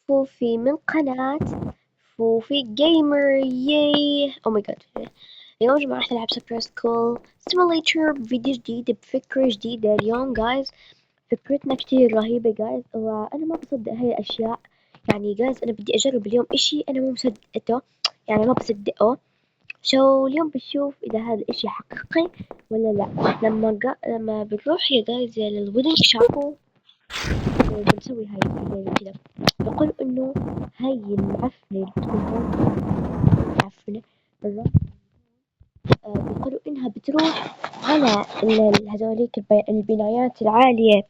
فوفي من قناة فوفي جيمر. ياي او ماي جاد. اليوم يا جماعة راح نلعب سوبر سكول سيموليتر بفيديو جديد بفكرة جديدة. اليوم جايز فكرتنا كتير رهيبة جايز، وأنا ما بصدق هاي الأشياء. يعني جايز أنا بدي أجرب اليوم إشي أنا مو مصدقته، يعني ما بصدقه. اليوم بنشوف إذا هذا الإشي حقيقي ولا لا. لما بنروح يا جايز للودن شابو وبنسوي هاي الفيديو كذا، بقول إنه هاي المعفنة اللي بتكون هون معفنة مرة. بيقولوا إنها بتروح على هذوليك البنايات العالية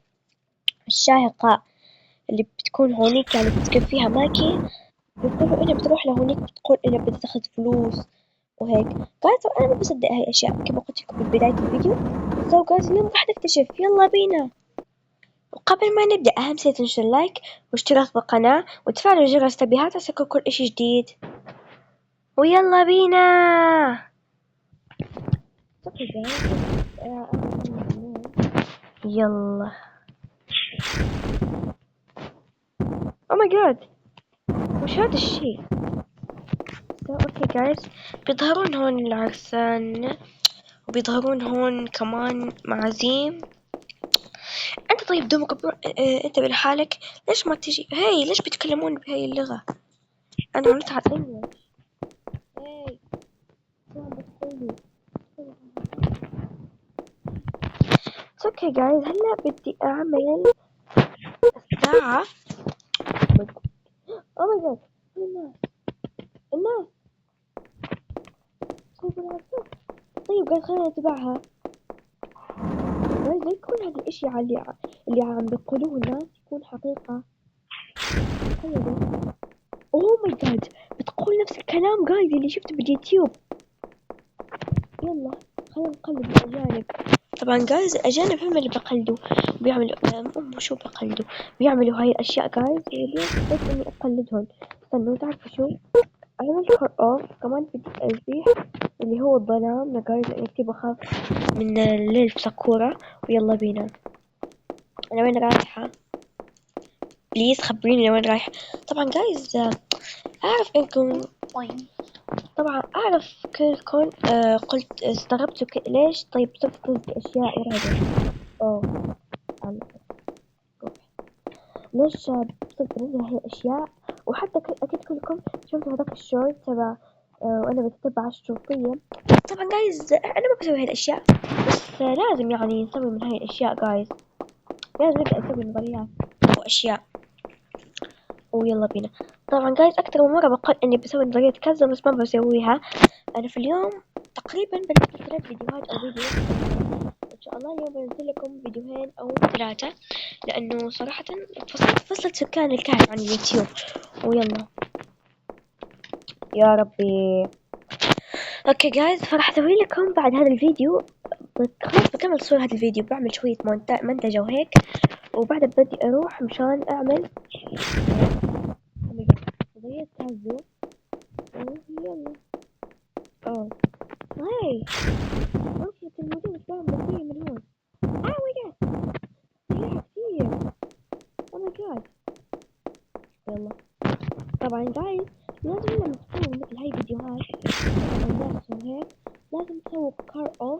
الشاهقة اللي بتكون هونيك، يعني بتسكن فيها ماكي. بيقولوا إنها بتروح لهونيك، بتقول إنها بدها تاخذ فلوس وهيك. جايز أنا ما بصدق هاي الأشياء كما قلت لكم ببداية الفيديو. جايز اليوم راح نكتشف، يلا بينا. وقبل ما نبدأ أهم شي تنشر لايك واشتراك بالقناة وتفعلوا جرس التنبيهات عشان كل إشي جديد. ويلا بينا. يلا. او ماي جاد، وش هذا الشي؟ اوكي جايز، بيظهرون هون العرسان وبيظهرون هون كمان معازيم. انت طيب دومك انت لحالك، ليش ما تجي؟ هاي ليش بيتكلمون بهاي اللغة؟ انا عملت على الانجليش. هاي اوكي جايز، هلا بدي اعمل الساعة. او ماي جاد، الناس شايفة العرسان. طيب جايز خلينا نتبعها. جايز لا يكون هذا الاشي اللي عم بيقولوه الناس يكون حقيقة. تخيلوا. اوه ماي جاد، بتقول نفس الكلام جايز اللي شفته باليوتيوب. يلا خلينا نقلد الأجانب. طبعا جايز الأجانب هم اللي بقلدوا بيعملوا شو بقلدوا، بيعملوا هاي الأشياء جايز، واليوم حبيت إني أقلدهم. استنوا تعرفوا شو، أعمل كور أوف كمان بدي أزيح اللي هو الظلام جايز، لأني كتير بخاف من الليل في سكورة. ويلا بينا. أنا وين رايحة؟ بليز خبريني وين رايحة. طبعا جايز أعرف إنكم، طبعا أعرف كلكم قلت استغربتوا ليش طيب تفقد أشياء مرعبة. أوه ليش بتنزل هاي الأشياء. وحتى أكيد كلكم شفتوا هذاك الشورت تبع وأنا بتتبع الشرطية. طبعا جايز أنا ما بسوي هاي الأشياء، بس لازم يعني نسوي من هاي الأشياء جايز، لازم نبدأ نسوي نظريات وأشياء. ويلا بينا. طبعا جايز أكتر من مرة بقول إني بسوي نظرية كذا بس ما بسويها. أنا في اليوم تقريبا بنزل 3 فيديوهات أو فيديو إن شاء الله. اليوم بنزل لكم فيديوهين أو 3، لأنه صراحة فصلت سكان الكهف عن اليوتيوب. ويلا يا ربي. اوكي جايز، فراح اسوي لكم بعد هذا الفيديو، خلاص بكمل صور هذا الفيديو، بعمل شوية منتجة وهيك، وبعدها بدي اروح مشان اعمل قضية كازو. يلا. اوه هاي اوكي، الموضوع مش بعمل بطيء من هون. اوه ماي جاد، ريحة كتير. اوه ماي جاد. يلا. طبعا جايز لازم لما تصوروا مثل هاي فيديوهات الناس وهيك، لازم تسووا كار اوف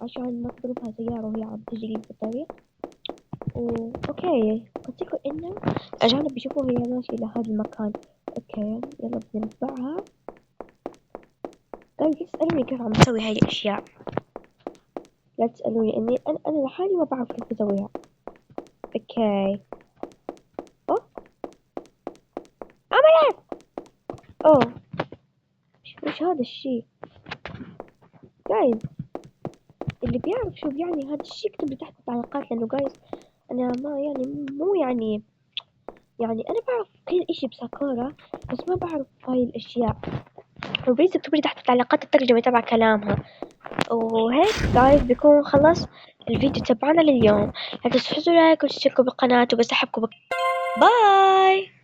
عشان ما تضربها سيارة وهي عم تجري بالطريق. اوكي قلت لكم انه الاجانب بيشوفوا هي ماشية لهذا المكان. اوكي يلا بدنا نتبعها. جايز تسألوني كيف عم بسوي هاي الاشياء، لا تسألوني اني انا لحالي ما بعرف كيف اسويها. اوكي. اوه اوه وش هذا الشي جايز؟ اللي بيعرف شو يعني هذا الشي يكتب لي تحت التعليقات، لانه جايز انا ما يعني مو يعني انا بعرف كل اشي بساكورا بس ما بعرف هاي الاشياء. وبليز اكتبوا لي تحت التعليقات الترجمة تبع كلامها. وهيك جايز بيكون خلص الفيديو تبعنا لليوم. لا تنسوا لايك وتشتركوا بالقناة وبسحبكم باي.